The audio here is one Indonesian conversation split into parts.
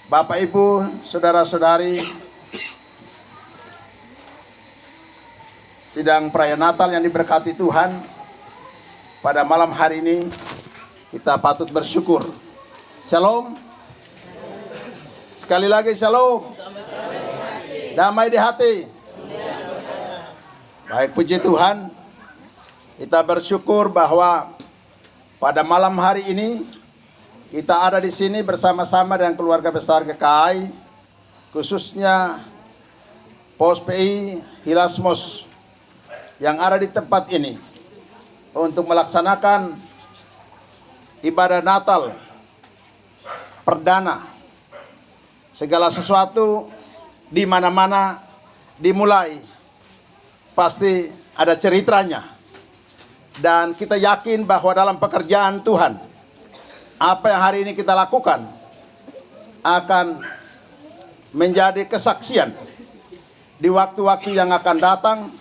Bapak, Ibu, saudara-saudari, sidang perayaan Natal yang diberkati Tuhan, pada malam hari ini kita patut bersyukur. Shalom. Sekali lagi shalom. Damai di hati. Baik, puji Tuhan. Kita bersyukur bahwa pada malam hari ini kita ada di sini bersama-sama dengan keluarga besar GKI, khususnya Pos PI Hilasmos yang ada di tempat ini untuk melaksanakan ibadah Natal perdana. Segala sesuatu di mana-mana dimulai pasti ada ceritanya, dan kita yakin bahwa dalam pekerjaan Tuhan, apa yang hari ini kita lakukan akan menjadi kesaksian di waktu-waktu yang akan datang,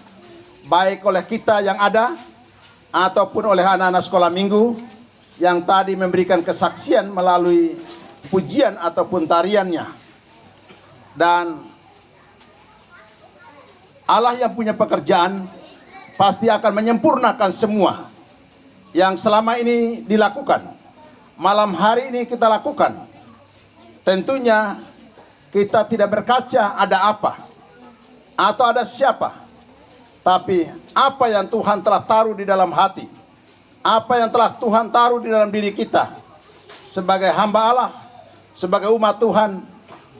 baik oleh kita yang ada ataupun oleh anak-anak sekolah minggu yang tadi memberikan kesaksian melalui pujian ataupun tariannya. Dan Allah yang punya pekerjaan pasti akan menyempurnakan semua yang selama ini dilakukan. Malam hari ini kita lakukan. Tentunya kita tidak berkaca ada apa atau ada siapa, tapi apa yang Tuhan telah taruh di dalam hati, apa yang telah Tuhan taruh di dalam diri kita sebagai hamba Allah, sebagai umat Tuhan,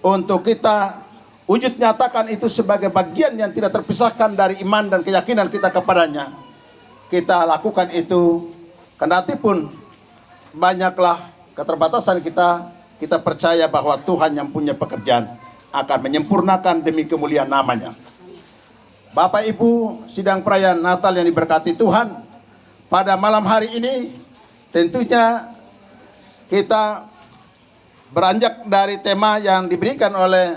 untuk kita wujud nyatakan itu sebagai bagian yang tidak terpisahkan dari iman dan keyakinan kita kepadanya. Kita lakukan itu, kendatipun banyaklah keterbatasan kita percaya bahwa Tuhan yang punya pekerjaan akan menyempurnakan demi kemuliaan namanya. Bapak Ibu, sidang perayaan Natal yang diberkati Tuhan, pada malam hari ini tentunya kita beranjak dari tema yang diberikan oleh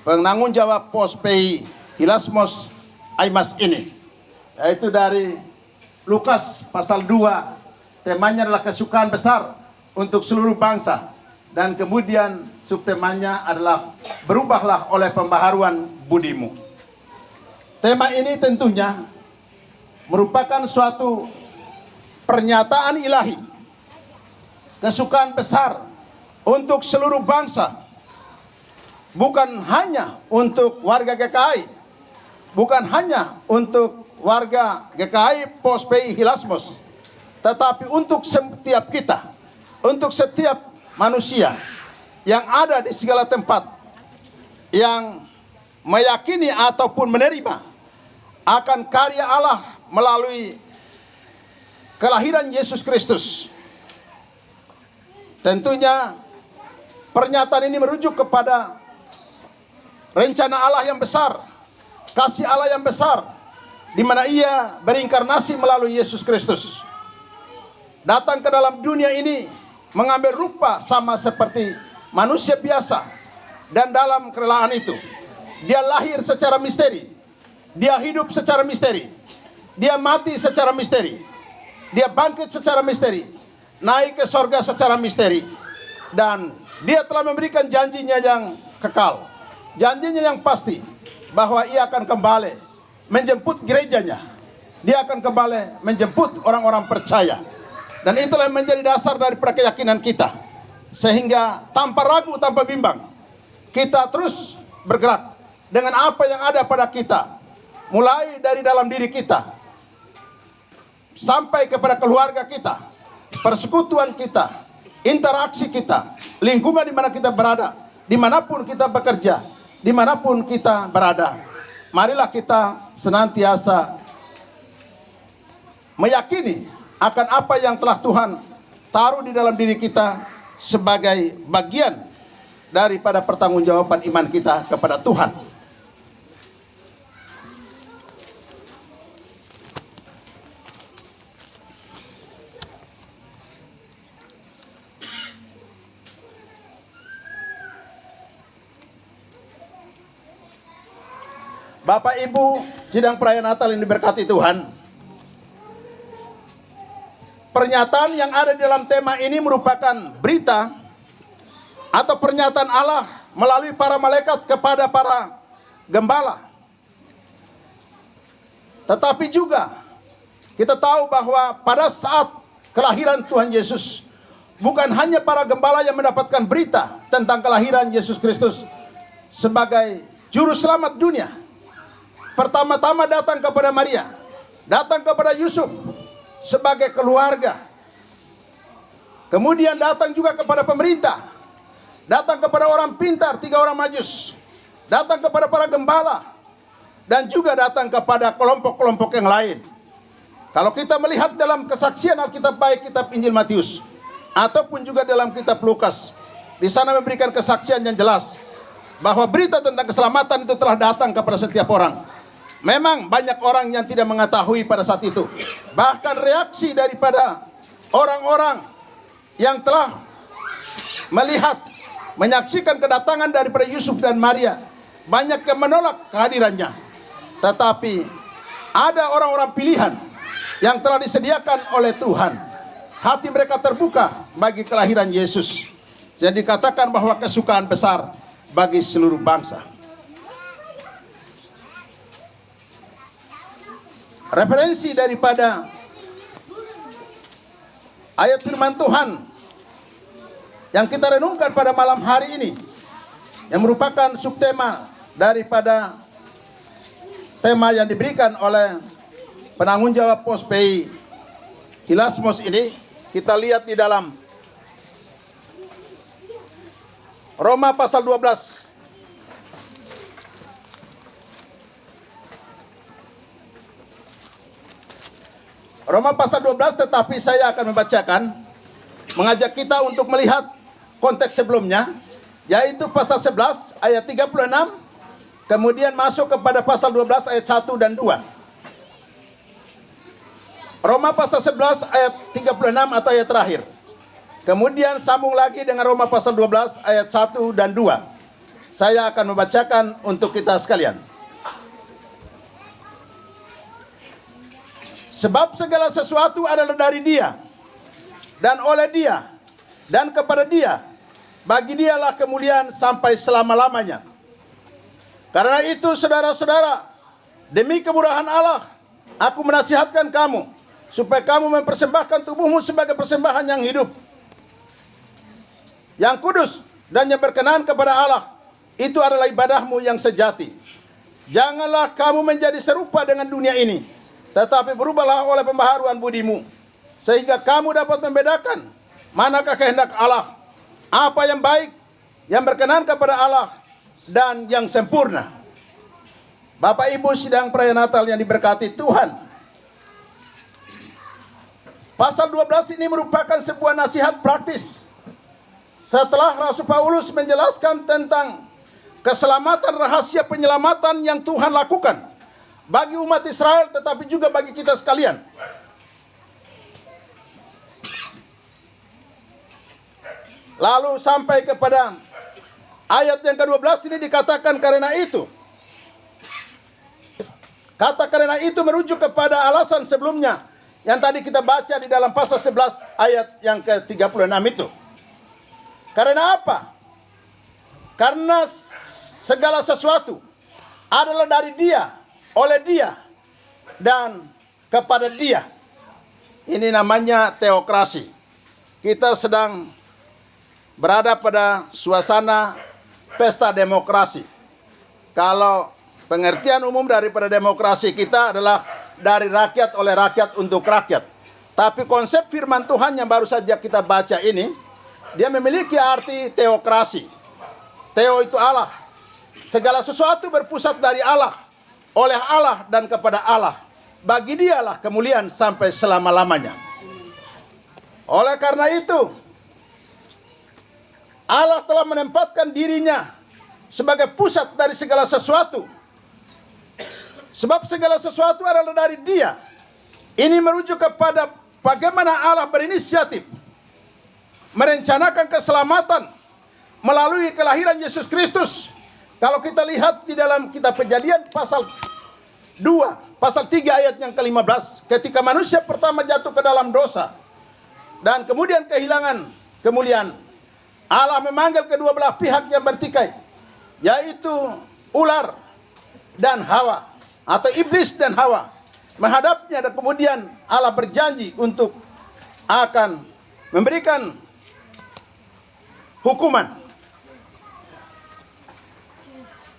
penanggung jawab Pos PI Hilasmos Aimas ini, yaitu dari Lukas pasal 2. Temanya adalah kesukaan besar untuk seluruh bangsa. Dan kemudian subtemanya adalah berubahlah oleh pembaharuan budimu. Tema ini tentunya merupakan suatu pernyataan ilahi. Kesukaan besar untuk seluruh bangsa. Bukan hanya untuk warga GKI. Bukan hanya untuk warga GKI Pos PI Hilasmos, tetapi untuk setiap kita, untuk setiap manusia yang ada di segala tempat, yang meyakini ataupun menerima akan karya Allah melalui kelahiran Yesus Kristus. Tentunya pernyataan ini merujuk kepada rencana Allah yang besar, kasih Allah yang besar, di mana Ia berinkarnasi melalui Yesus Kristus. Datang ke dalam dunia ini mengambil rupa sama seperti manusia biasa, dan dalam kerelaan itu Dia lahir secara misteri, Dia hidup secara misteri, Dia mati secara misteri, Dia bangkit secara misteri, naik ke sorga secara misteri, dan Dia telah memberikan janjinya yang kekal, janjinya yang pasti bahwa Ia akan kembali menjemput gerejanya. Dia akan kembali menjemput orang-orang percaya. Dan itulah yang menjadi dasar daripada keyakinan kita. Sehingga tanpa ragu, tanpa bimbang, kita terus bergerak dengan apa yang ada pada kita. Mulai dari dalam diri kita, sampai kepada keluarga kita, persekutuan kita, interaksi kita, lingkungan di mana kita berada, dimanapun kita bekerja, dimanapun kita berada. Marilah kita senantiasa meyakini akan apa yang telah Tuhan taruh di dalam diri kita sebagai bagian daripada pertanggungjawaban iman kita kepada Tuhan. Bapak Ibu, sidang perayaan Natal yang diberkati Tuhan, pernyataan yang ada di dalam tema ini merupakan berita atau pernyataan Allah melalui para malaikat kepada para gembala. Tetapi juga kita tahu bahwa pada saat kelahiran Tuhan Yesus, bukan hanya para gembala yang mendapatkan berita tentang kelahiran Yesus Kristus sebagai juru selamat dunia. Pertama-tama datang kepada Maria, datang kepada Yusuf sebagai keluarga. Kemudian datang juga kepada pemerintah, datang kepada orang pintar, 3 orang majus, datang kepada para gembala, dan juga datang kepada kelompok-kelompok yang lain. Kalau kita melihat dalam kesaksian Alkitab, baik kitab Injil Matius ataupun juga dalam kitab Lukas, di sana memberikan kesaksian yang jelas bahwa berita tentang keselamatan itu telah datang kepada setiap orang. Memang banyak orang yang tidak mengetahui pada saat itu. Bahkan reaksi daripada orang-orang yang telah melihat, menyaksikan kedatangan daripada Yusuf dan Maria, banyak yang menolak kehadirannya. Tetapi ada orang-orang pilihan yang telah disediakan oleh Tuhan. Hati mereka terbuka bagi kelahiran Yesus. Jadi dikatakan bahwa kesukaan besar bagi seluruh bangsa. Referensi daripada ayat firman Tuhan yang kita renungkan pada malam hari ini, yang merupakan subtema daripada tema yang diberikan oleh penanggung jawab Pospei Hilasmos ini, kita lihat di dalam Roma pasal 12. Roma pasal 12, tetapi saya akan membacakan, mengajak kita untuk melihat konteks sebelumnya, yaitu pasal 11 ayat 36, kemudian masuk kepada pasal 12 ayat 1 dan 2. Roma pasal 11 ayat 36 atau ayat terakhir. Kemudian sambung lagi dengan Roma pasal 12 ayat 1 dan 2. Saya akan membacakan untuk kita sekalian. Sebab segala sesuatu adalah dari Dia, dan oleh Dia, dan kepada Dia. Bagi Dialah kemuliaan sampai selama-lamanya. Karena itu saudara-saudara, demi kemurahan Allah, aku menasihatkan kamu, supaya kamu mempersembahkan tubuhmu sebagai persembahan yang hidup, yang kudus, dan yang berkenan kepada Allah. Itu adalah ibadahmu yang sejati. Janganlah kamu menjadi serupa dengan dunia ini, tetapi berubahlah oleh pembaharuan budimu, sehingga kamu dapat membedakan manakah kehendak Allah, apa yang baik, yang berkenan kepada Allah, dan yang sempurna. Bapak Ibu sidang perayaan Natal yang diberkati Tuhan, pasal 12 ini merupakan sebuah nasihat praktis. Setelah Rasul Paulus menjelaskan tentang keselamatan, rahasia penyelamatan yang Tuhan lakukan bagi umat Israel, tetapi juga bagi kita sekalian. Lalu sampai kepada ayat yang ke-12 ini dikatakan karena itu. Kata karena itu merujuk kepada alasan sebelumnya yang tadi kita baca di dalam pasal 11 ayat yang ke-36 itu. Karena apa? Karena segala sesuatu adalah dari Dia, oleh Dia, dan kepada Dia. Ini namanya teokrasi. Kita sedang berada pada suasana pesta demokrasi. Kalau pengertian umum daripada demokrasi kita adalah dari rakyat, oleh rakyat, untuk rakyat. Tapi konsep firman Tuhan yang baru saja kita baca ini, dia memiliki arti teokrasi. Theo itu Allah. Segala sesuatu berpusat dari Allah, oleh Allah, dan kepada Allah. Bagi Dialah kemuliaan sampai selama-lamanya. Oleh karena itu, Allah telah menempatkan dirinya sebagai pusat dari segala sesuatu. Sebab segala sesuatu adalah dari Dia. Ini merujuk kepada bagaimana Allah berinisiatif merencanakan keselamatan melalui kelahiran Yesus Kristus. Kalau kita lihat di dalam kitab Kejadian pasal 2, pasal 3 ayat yang ke-15, ketika manusia pertama jatuh ke dalam dosa dan kemudian kehilangan kemuliaan Allah memanggil kedua belah pihak yang bertikai, yaitu ular dan Hawa, atau iblis dan Hawa, menghadapnya, dan kemudian Allah berjanji untuk akan memberikan hukuman.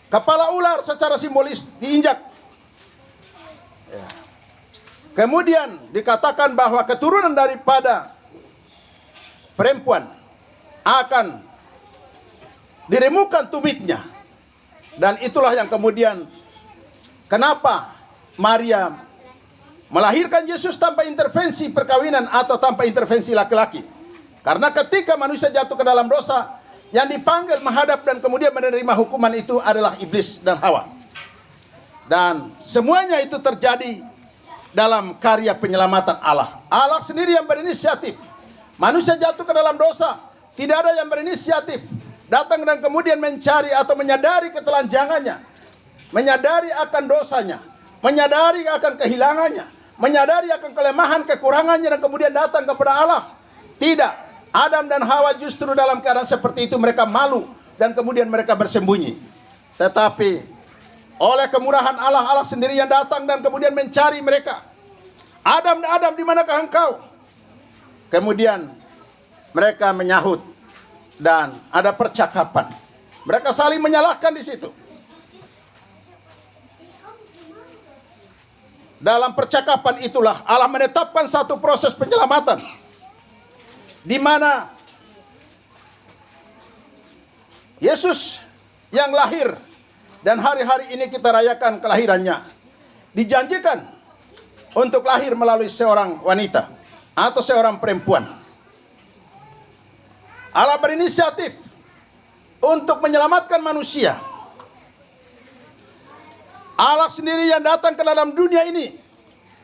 Kepala ular secara simbolis diinjak. Kemudian dikatakan bahwa keturunan daripada perempuan akan diremukkan tumitnya. Dan itulah yang kemudian kenapa Maria melahirkan Yesus tanpa intervensi perkawinan atau tanpa intervensi laki-laki. Karena ketika manusia jatuh ke dalam dosa, yang dipanggil menghadap dan kemudian menerima hukuman itu adalah iblis dan Hawa. Dan semuanya itu terjadi dalam karya penyelamatan Allah. Allah sendiri yang berinisiatif. Manusia jatuh ke dalam dosa, tidak ada yang berinisiatif datang dan kemudian mencari atau menyadari ketelanjangannya, menyadari akan dosanya, menyadari akan kehilangannya, menyadari akan kelemahan, kekurangannya, dan kemudian datang kepada Allah. Tidak. Adam dan Hawa justru dalam keadaan seperti itu mereka malu dan kemudian mereka bersembunyi. Tetapi oleh kemurahan Allah, Allah sendiri yang datang dan kemudian mencari mereka. Adam, di manakah engkau? Kemudian mereka menyahut dan ada percakapan. Mereka saling menyalahkan di situ. Dalam percakapan itulah Allah menetapkan satu proses penyelamatan, di mana Yesus yang lahir dan hari-hari ini kita rayakan kelahirannya, dijanjikan untuk lahir melalui seorang wanita atau seorang perempuan. Allah berinisiatif untuk menyelamatkan manusia. Allah sendiri yang datang ke dalam dunia ini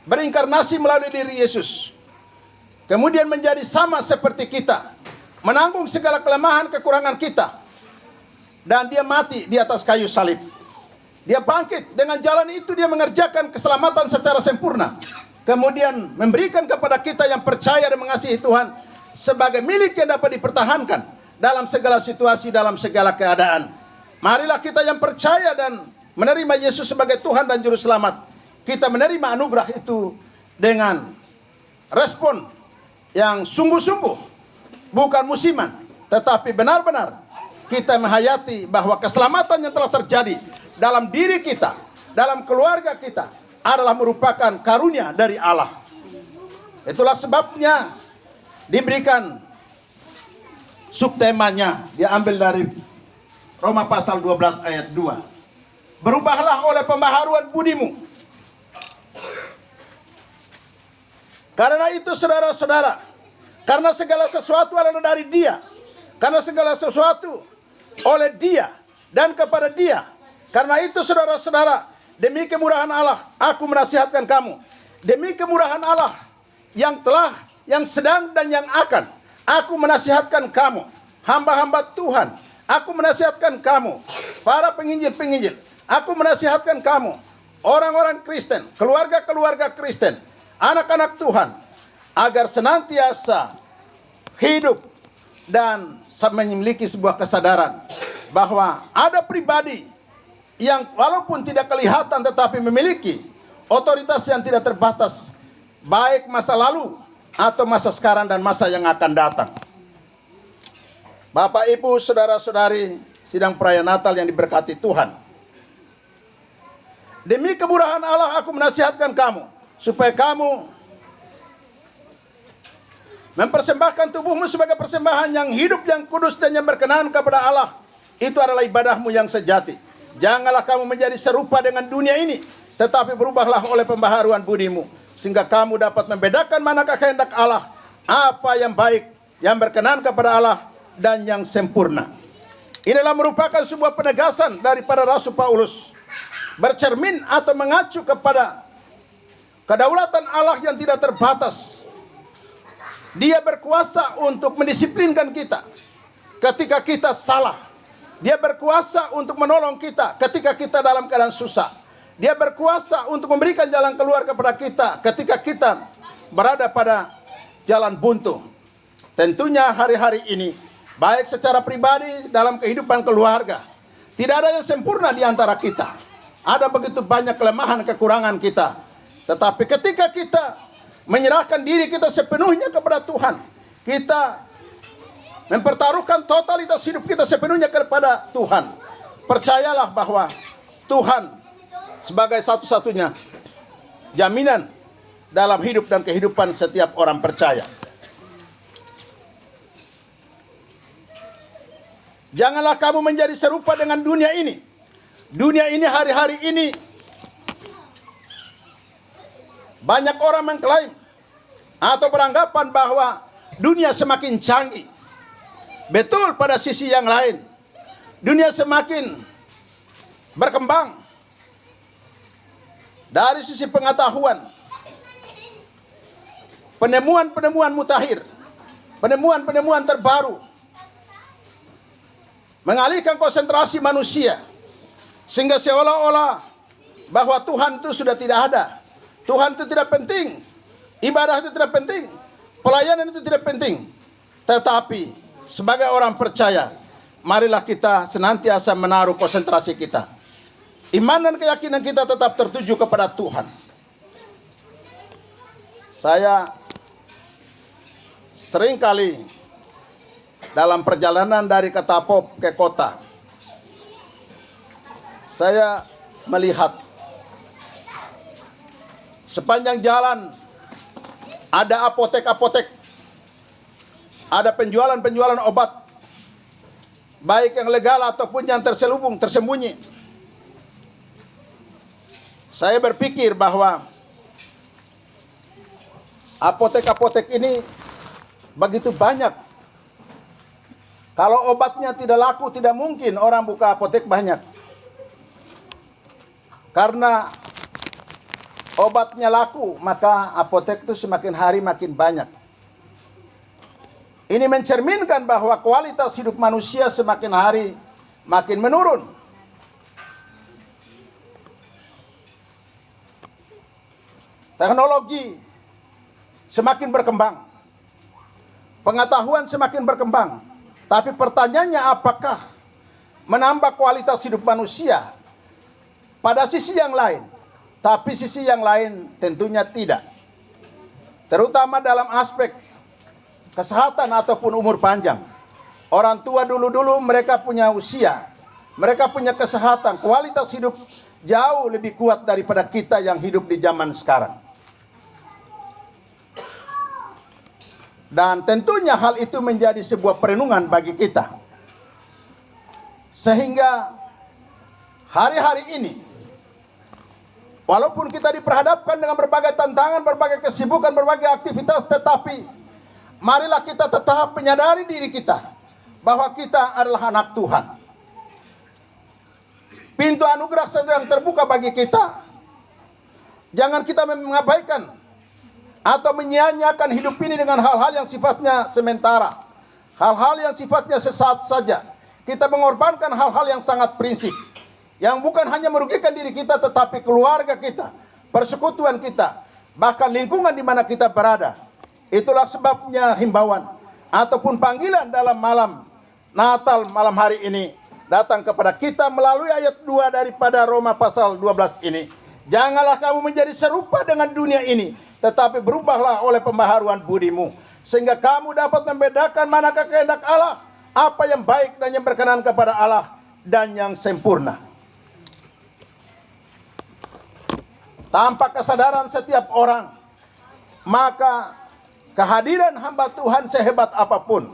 berinkarnasi melalui diri Yesus, kemudian menjadi sama seperti kita, menanggung segala kelemahan kekurangan kita, dan dia mati di atas kayu salib. Dia bangkit, dengan jalan itu dia mengerjakan keselamatan secara sempurna, kemudian memberikan kepada kita yang percaya dan mengasihi Tuhan sebagai milik yang dapat dipertahankan dalam segala situasi, dalam segala keadaan. Marilah kita yang percaya dan menerima Yesus sebagai Tuhan dan Juru Selamat, kita menerima anugerah itu dengan respon yang sungguh-sungguh, bukan musiman, tetapi benar-benar kita menghayati bahwa keselamatan yang telah terjadi dalam diri kita, dalam keluarga kita, adalah merupakan karunia dari Allah. Itulah sebabnya diberikan subtemanya, diambil dari Roma pasal 12 ayat 2. Berubahlah oleh pembaharuan budimu. Karena itu saudara-saudara, karena segala sesuatu adalah dari Dia, karena segala sesuatu oleh Dia dan kepada Dia. Karena itu saudara-saudara, demi kemurahan Allah aku menasihatkan kamu. Demi kemurahan Allah yang telah, yang sedang, dan yang akan, aku menasihatkan kamu, hamba-hamba Tuhan. Aku menasihatkan kamu, para penginjil-penginjil. Aku menasihatkan kamu, orang-orang Kristen, keluarga-keluarga Kristen, anak-anak Tuhan, agar senantiasa hidup dan memiliki sebuah kesadaran bahwa ada pribadi yang walaupun tidak kelihatan tetapi memiliki otoritas yang tidak terbatas, baik masa lalu atau masa sekarang dan masa yang akan datang. Bapak, Ibu, saudara-saudari, sidang perayaan Natal yang diberkati Tuhan. Demi kemurahan Allah aku menasihatkan kamu, supaya kamu mempersembahkan tubuhmu sebagai persembahan yang hidup, yang kudus, dan yang berkenan kepada Allah. Itu adalah ibadahmu yang sejati. Janganlah kamu menjadi serupa dengan dunia ini, tetapi berubahlah oleh pembaharuan budimu, sehingga kamu dapat membedakan manakah kehendak Allah, apa yang baik, yang berkenan kepada Allah, dan yang sempurna. Inilah merupakan sebuah penegasan daripada Rasul Paulus, bercermin atau mengacu kepada kedaulatan Allah yang tidak terbatas. Dia berkuasa untuk mendisiplinkan kita ketika kita salah. Dia berkuasa untuk menolong kita ketika kita dalam keadaan susah. Dia berkuasa untuk memberikan jalan keluar kepada kita ketika kita berada pada jalan buntu. Tentunya hari-hari ini baik secara pribadi dalam kehidupan keluarga. Tidak ada yang sempurna di antara kita. Ada begitu banyak kelemahan, kekurangan kita. Tetapi ketika kita menyerahkan diri kita sepenuhnya kepada Tuhan, kita mempertaruhkan totalitas hidup kita sepenuhnya kepada Tuhan, percayalah bahwa Tuhan sebagai satu-satunya jaminan dalam hidup dan kehidupan setiap orang percaya. Janganlah kamu menjadi serupa dengan dunia ini. Dunia ini hari-hari ini banyak orang mengklaim atau beranggapan bahwa dunia semakin canggih. Betul, pada sisi yang lain dunia semakin berkembang dari sisi pengetahuan, penemuan-penemuan mutakhir, penemuan-penemuan terbaru, mengalihkan konsentrasi manusia sehingga seolah-olah bahwa Tuhan itu sudah tidak ada, Tuhan itu tidak penting, ibadah itu tidak penting, pelayanan itu tidak penting. Tetapi sebagai orang percaya, marilah kita senantiasa menaruh konsentrasi kita, iman dan keyakinan kita tetap tertuju kepada Tuhan. Saya seringkali dalam perjalanan dari Ketapop ke kota, saya melihat sepanjang jalan ada apotek-apotek, ada penjualan-penjualan obat, baik yang legal ataupun yang terselubung, tersembunyi. Saya berpikir bahwa apotek-apotek ini begitu banyak. Kalau obatnya tidak laku, tidak mungkin orang buka apotek banyak. Karena obatnya laku, maka apotek itu semakin hari makin banyak. Ini mencerminkan bahwa kualitas hidup manusia semakin hari makin menurun. Teknologi semakin berkembang, pengetahuan semakin berkembang. Tapi pertanyaannya, apakah menambah kualitas hidup manusia? Pada sisi yang lain, tapi sisi yang lain tentunya tidak. Terutama dalam aspek kesehatan ataupun umur panjang. Orang tua dulu-dulu mereka punya usia, mereka punya kesehatan, kualitas hidup jauh lebih kuat daripada kita yang hidup di zaman sekarang. Dan tentunya hal itu menjadi sebuah perenungan bagi kita. Sehingga hari-hari ini, walaupun kita diperhadapkan dengan berbagai tantangan, berbagai kesibukan, berbagai aktivitas, tetapi marilah kita tetap menyadari diri kita bahwa kita adalah anak Tuhan. Pintu anugerah sedang terbuka bagi kita. Jangan kita mengabaikan atau menyia-nyiakan hidup ini dengan hal-hal yang sifatnya sementara, hal-hal yang sifatnya sesaat saja. Kita mengorbankan hal-hal yang sangat prinsip, yang bukan hanya merugikan diri kita, tetapi keluarga kita, persekutuan kita, bahkan lingkungan di mana kita berada. Itulah sebabnya himbauan ataupun panggilan dalam malam Natal malam hari ini datang kepada kita melalui ayat 2 daripada Roma pasal 12 ini. Janganlah kamu menjadi serupa dengan dunia ini, tetapi berubahlah oleh pembaharuan budimu, sehingga kamu dapat membedakan manakah kehendak Allah, apa yang baik dan yang berkenan kepada Allah, dan yang sempurna. Tanpa kesadaran setiap orang, maka kehadiran hamba Tuhan sehebat apapun,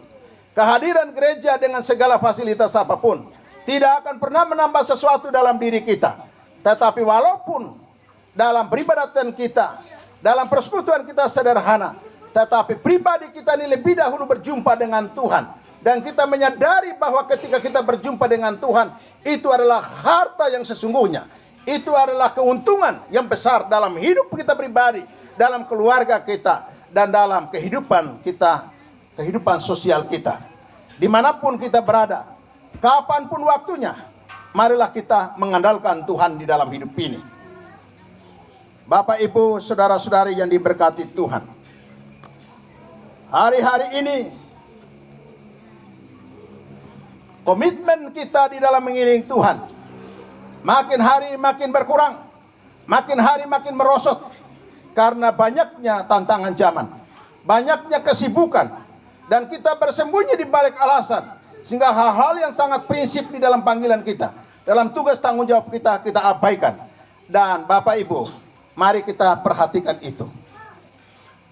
kehadiran gereja dengan segala fasilitas apapun, tidak akan pernah menambah sesuatu dalam diri kita. Tetapi walaupun dalam peribadatan kita, dalam persekutuan kita sederhana, tetapi pribadi kita ini lebih dahulu berjumpa dengan Tuhan. Dan kita menyadari bahwa ketika kita berjumpa dengan Tuhan, itu adalah harta yang sesungguhnya. Itu adalah keuntungan yang besar dalam hidup kita pribadi, dalam keluarga kita, dan dalam kehidupan kita, kehidupan sosial kita. Dimanapun kita berada, kapanpun waktunya, marilah kita mengandalkan Tuhan di dalam hidup ini. Bapak, Ibu, saudara-saudari yang diberkati Tuhan, hari-hari ini komitmen kita di dalam mengiringi Tuhan makin hari makin berkurang, makin hari makin merosot, karena banyaknya tantangan zaman, banyaknya kesibukan, dan kita bersembunyi di balik alasan, sehingga hal-hal yang sangat prinsip di dalam panggilan kita, dalam tugas tanggung jawab kita, kita abaikan. Dan Bapak Ibu, mari kita perhatikan itu.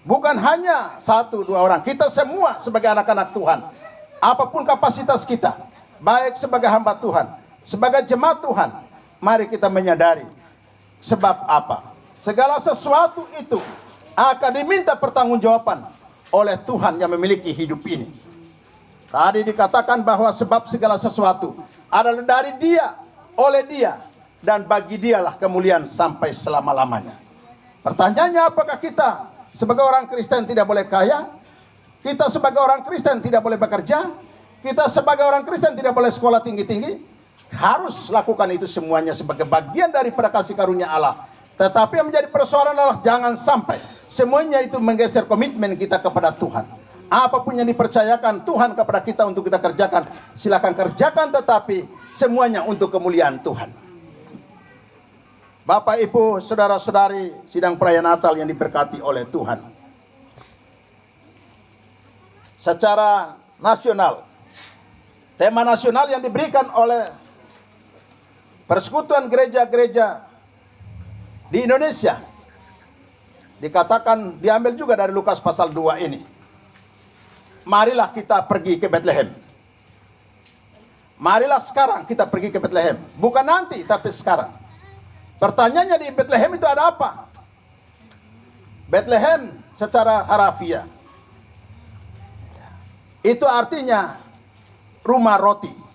Bukan hanya 1-2 orang, kita semua sebagai anak-anak Tuhan, apapun kapasitas kita, baik sebagai hamba Tuhan, sebagai jemaat Tuhan, mari kita menyadari. Sebab apa? Segala sesuatu itu akan diminta pertanggungjawaban oleh Tuhan yang memiliki hidup ini. Tadi dikatakan bahwa sebab segala sesuatu adalah dari Dia, oleh Dia, dan bagi Dialah kemuliaan sampai selama-lamanya. Pertanyaannya, apakah kita sebagai orang Kristen tidak boleh kaya? Kita sebagai orang Kristen tidak boleh bekerja? Kita sebagai orang Kristen tidak boleh sekolah tinggi-tinggi? Harus lakukan itu semuanya sebagai bagian daripada kasih karunia Allah. Tetapi yang menjadi persoalan adalah jangan sampai semuanya itu menggeser komitmen kita kepada Tuhan. Apapun yang dipercayakan Tuhan kepada kita untuk kita kerjakan, silakan kerjakan, tetapi semuanya untuk kemuliaan Tuhan. Bapak, Ibu, saudara-saudari, sidang perayaan Natal yang diberkati oleh Tuhan. Secara nasional, tema nasional yang diberikan oleh Persekutuan Gereja-Gereja di Indonesia dikatakan, diambil juga dari Lukas pasal 2 ini. Marilah kita pergi ke Bethlehem. Marilah sekarang kita pergi ke Bethlehem. Bukan nanti, tapi sekarang. Pertanyaannya, di Bethlehem itu ada apa? Bethlehem secara harafiah itu artinya rumah roti.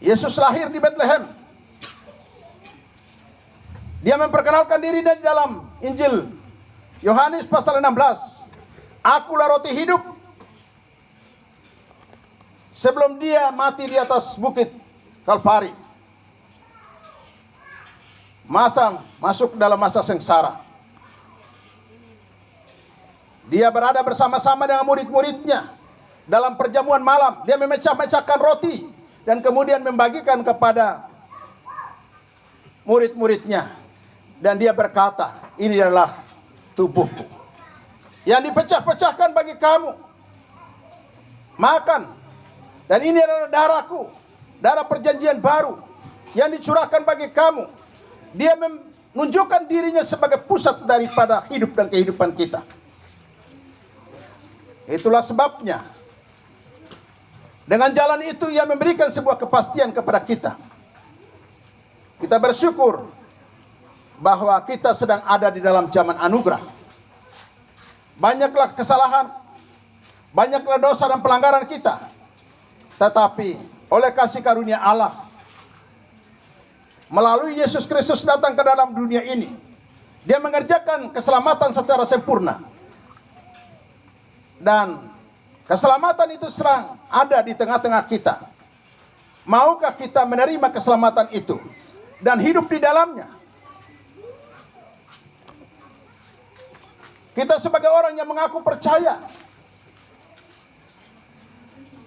Yesus lahir di Bethlehem. Dia memperkenalkan diri di dalam Injil Yohanes pasal 16. Akulah roti hidup. Sebelum dia mati di atas bukit Kalvari, masuk dalam masa sengsara. Dia berada bersama-sama dengan murid-muridnya dalam perjamuan malam. Dia memecah-mecahkan roti dan kemudian membagikan kepada murid-muridnya. Dan dia berkata, ini adalah tubuhku yang dipecah-pecahkan bagi kamu. Makan. Dan ini adalah darahku, darah perjanjian baru yang dicurahkan bagi kamu. Dia menunjukkan dirinya sebagai pusat daripada hidup dan kehidupan kita. Itulah sebabnya dengan jalan itu ia memberikan sebuah kepastian kepada kita. Kita bersyukur bahwa kita sedang ada di dalam zaman anugerah. Banyaklah kesalahan, banyaklah dosa dan pelanggaran kita, tetapi oleh kasih karunia Allah, melalui Yesus Kristus datang ke dalam dunia ini, Dia mengerjakan keselamatan secara sempurna. Dan keselamatan itu serang ada di tengah-tengah kita. Maukah kita menerima keselamatan itu dan hidup di dalamnya? Kita sebagai orang yang mengaku percaya,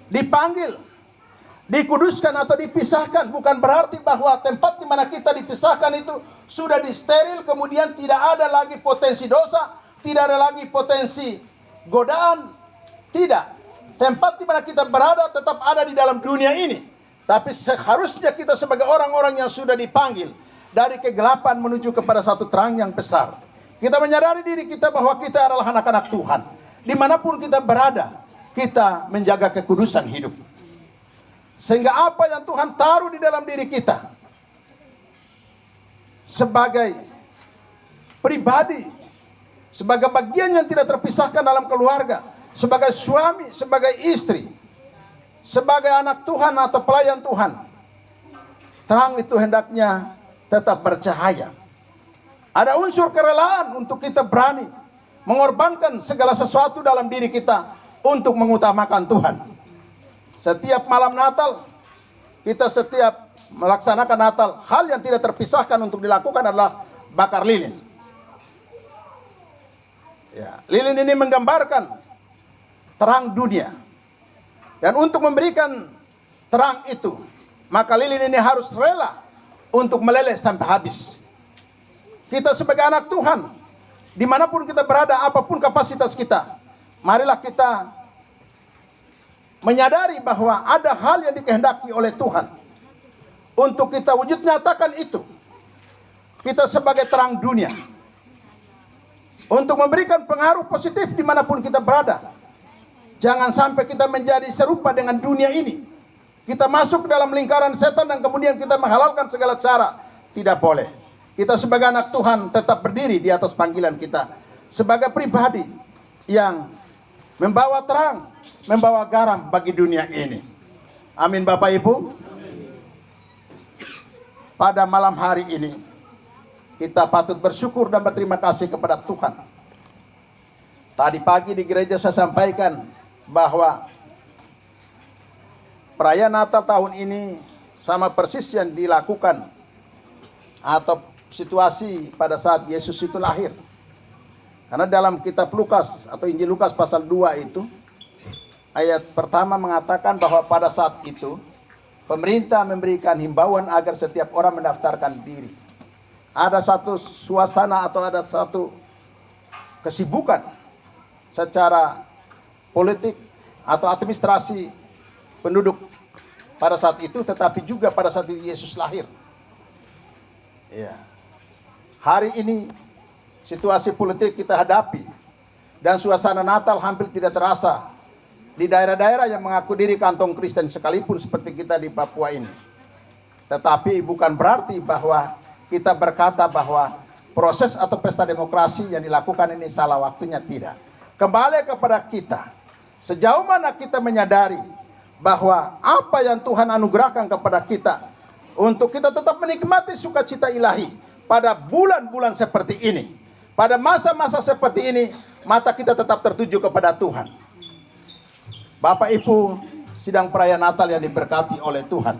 dipanggil, dikuduskan atau dipisahkan, bukan berarti bahwa tempat di mana kita dipisahkan itu sudah disteril, kemudian tidak ada lagi potensi dosa, tidak ada lagi potensi godaan. Tidak. Tempat di mana kita berada tetap ada di dalam dunia ini. Tapi seharusnya kita sebagai orang-orang yang sudah dipanggil dari kegelapan menuju kepada satu terang yang besar. Kita menyadari diri kita bahwa kita adalah anak-anak Tuhan. Dimanapun kita berada, kita menjaga kekudusan hidup. Sehingga apa yang Tuhan taruh di dalam diri kita sebagai pribadi, sebagai bagian yang tidak terpisahkan dalam keluarga, sebagai suami, sebagai istri, sebagai anak Tuhan atau pelayan Tuhan, terang itu hendaknya tetap bercahaya. Ada unsur kerelaan untuk kita berani mengorbankan segala sesuatu dalam diri kita untuk mengutamakan Tuhan. Setiap malam Natal, kita setiap melaksanakan Natal, hal yang tidak terpisahkan untuk dilakukan adalah bakar lilin. Ya, lilin ini menggambarkan terang dunia. Dan untuk memberikan terang itu, maka lilin ini harus rela untuk meleleh sampai habis. Kita sebagai anak Tuhan, dimanapun kita berada, apapun kapasitas kita, marilah kita menyadari bahwa ada hal yang dikehendaki oleh Tuhan untuk kita wujud nyatakan itu. Kita sebagai terang dunia, untuk memberikan pengaruh positif dimanapun kita berada. Jangan sampai kita menjadi serupa dengan dunia ini. Kita masuk dalam lingkaran setan dan kemudian kita menghalalkan segala cara. Tidak boleh. Kita sebagai anak Tuhan tetap berdiri di atas panggilan kita. Sebagai pribadi yang membawa terang, membawa garam bagi dunia ini. Amin Bapak Ibu. Pada malam hari ini, kita patut bersyukur dan berterima kasih kepada Tuhan. Tadi pagi di gereja saya sampaikan bahwa perayaan Natal tahun ini sama persis yang dilakukan atau situasi pada saat Yesus itu lahir. Karena dalam kitab Lukas atau Injil Lukas pasal 2 itu, ayat pertama mengatakan bahwa pada saat itu pemerintah memberikan himbauan agar setiap orang mendaftarkan diri. Ada satu suasana atau ada satu kesibukan secara politik atau administrasi penduduk pada saat itu, tetapi juga pada saat Yesus lahir. Ya. Hari ini situasi politik kita hadapi dan suasana Natal hampir tidak terasa di daerah-daerah yang mengaku diri kantong Kristen sekalipun seperti kita di Papua ini. Tetapi bukan berarti bahwa kita berkata bahwa proses atau pesta demokrasi yang dilakukan ini salah waktunya, tidak. Kembali kepada kita. Sejauh mana kita menyadari bahwa apa yang Tuhan anugerahkan kepada kita untuk kita tetap menikmati sukacita ilahi pada bulan-bulan seperti ini. Pada masa-masa seperti ini, mata kita tetap tertuju kepada Tuhan. Bapak Ibu, sidang perayaan Natal yang diberkati oleh Tuhan.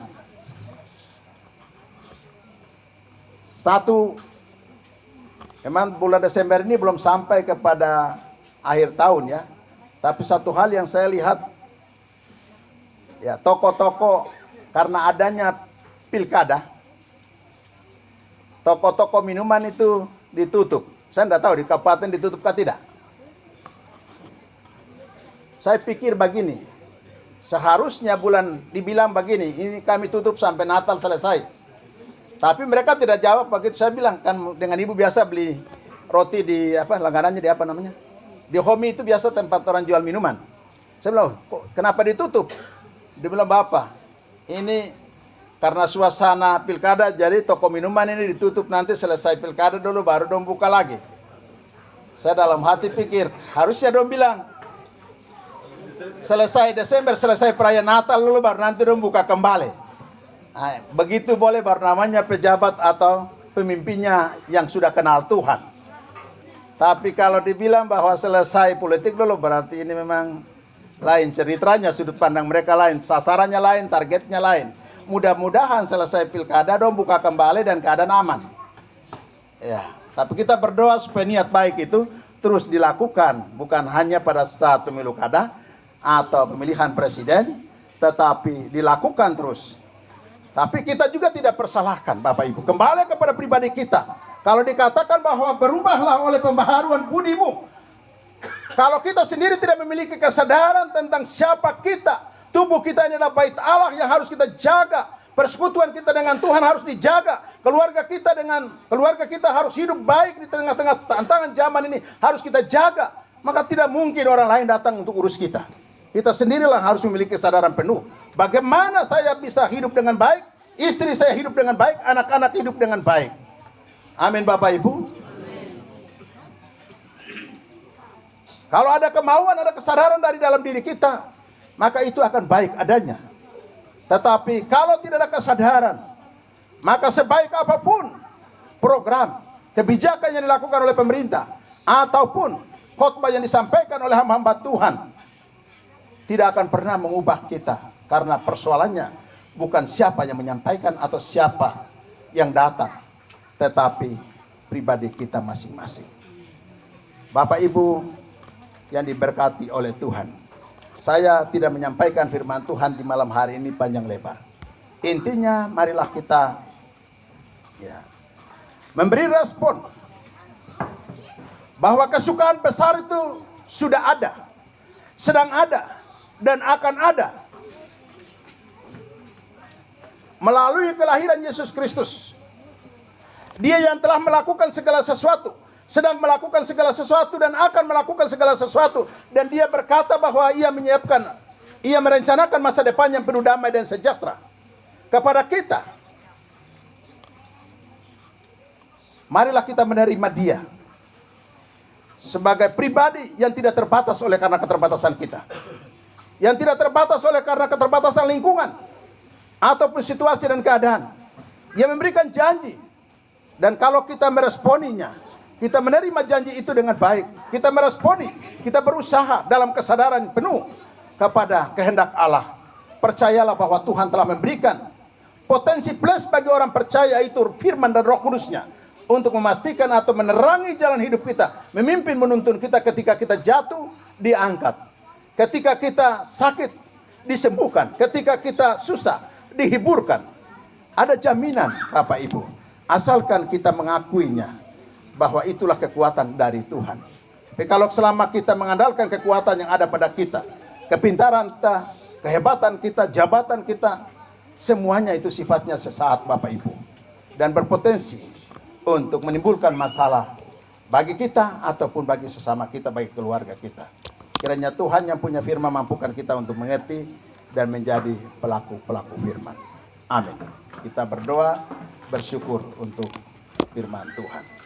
Satu, memang bulan Desember ini belum sampai kepada akhir tahun ya. Tapi satu hal yang saya lihat, ya toko-toko karena adanya pilkada, toko-toko minuman itu ditutup. Saya tidak tahu di kabupaten ditutupkah tidak. Saya pikir begini, seharusnya bulan dibilang begini, ini kami tutup sampai Natal selesai. Tapi mereka tidak jawab. Begitu saya bilang, kan dengan ibu biasa beli roti di apa langganannya di apa namanya, di Homi itu biasa tempat orang jual minuman. Saya bilang, kok kenapa ditutup? Dia bilang, Bapak, ini karena suasana pilkada, jadi toko minuman ini ditutup, nanti selesai pilkada dulu baru dong buka lagi. Saya dalam hati pikir, harusnya dong bilang, selesai Desember, selesai perayaan Natal dulu baru nanti dong buka kembali. Nah, begitu boleh baru namanya pejabat atau pemimpinnya yang sudah kenal Tuhan. Tapi kalau dibilang bahwa selesai politik dulu, berarti ini memang lain ceritanya, sudut pandang mereka lain, sasarannya lain, targetnya lain. Mudah-mudahan selesai pilkada dong buka kembali dan keadaan aman. Ya, tapi kita berdoa supaya niat baik itu terus dilakukan, bukan hanya pada saat pemilu kada atau pemilihan presiden, tetapi dilakukan terus. Tapi kita juga tidak persalahkan Bapak Ibu. Kembali kepada pribadi kita. Kalau dikatakan bahwa berubahlah oleh pembaharuan budimu. Kalau kita sendiri tidak memiliki kesadaran tentang siapa kita, tubuh kita ini adalah bait Allah yang harus kita jaga. Persekutuan kita dengan Tuhan harus dijaga. Keluarga kita harus hidup baik di tengah-tengah tantangan zaman ini, harus kita jaga. Maka tidak mungkin orang lain datang untuk urus kita. Kita sendirilah harus memiliki kesadaran penuh. Bagaimana saya bisa hidup dengan baik, istri saya hidup dengan baik, anak-anak hidup dengan baik. Amin Bapak Ibu. Kalau ada kemauan, ada kesadaran dari dalam diri kita, maka itu akan baik adanya. Tetapi kalau tidak ada kesadaran, maka sebaik apapun program, kebijakan yang dilakukan oleh pemerintah, ataupun khotbah yang disampaikan oleh hamba-hamba Tuhan, tidak akan pernah mengubah kita. Karena persoalannya bukan siapa yang menyampaikan atau siapa yang datang, tetapi pribadi kita masing-masing. Bapak Ibu yang diberkati oleh Tuhan, saya tidak menyampaikan firman Tuhan di malam hari ini panjang lebar. Intinya marilah kita memberi respon bahwa kesukaan besar itu sudah ada, sedang ada, dan akan ada melalui kelahiran Yesus Kristus. Dia yang telah melakukan segala sesuatu, sedang melakukan segala sesuatu, dan akan melakukan segala sesuatu. Dan dia berkata bahwa ia menyiapkan, ia merencanakan masa depan yang penuh damai dan sejahtera kepada kita. Marilah kita menerima dia sebagai pribadi yang tidak terbatas oleh karena keterbatasan kita, yang tidak terbatas oleh karena keterbatasan lingkungan ataupun situasi dan keadaan. Ia memberikan janji, dan kalau kita meresponinya, kita menerima janji itu dengan baik, kita meresponi, kita berusaha dalam kesadaran penuh kepada kehendak Allah. Percayalah bahwa Tuhan telah memberikan potensi plus bagi orang percaya, itu firman dan Roh Kudus-Nya, untuk memastikan atau menerangi jalan hidup kita, memimpin menuntun kita ketika kita jatuh, diangkat, ketika kita sakit, disembuhkan, ketika kita susah, dihiburkan. Ada jaminan Bapak Ibu, asalkan kita mengakuinya, bahwa itulah kekuatan dari Tuhan. Tapi kalau selama kita mengandalkan kekuatan yang ada pada kita, kepintaran kita, kehebatan kita, jabatan kita, semuanya itu sifatnya sesaat Bapak Ibu, dan berpotensi untuk menimbulkan masalah bagi kita ataupun bagi sesama kita, bagi keluarga kita. Kiranya Tuhan yang punya firman mampukan kita untuk mengerti dan menjadi pelaku-pelaku firman. Amin. Kita berdoa, bersyukur untuk firman Tuhan.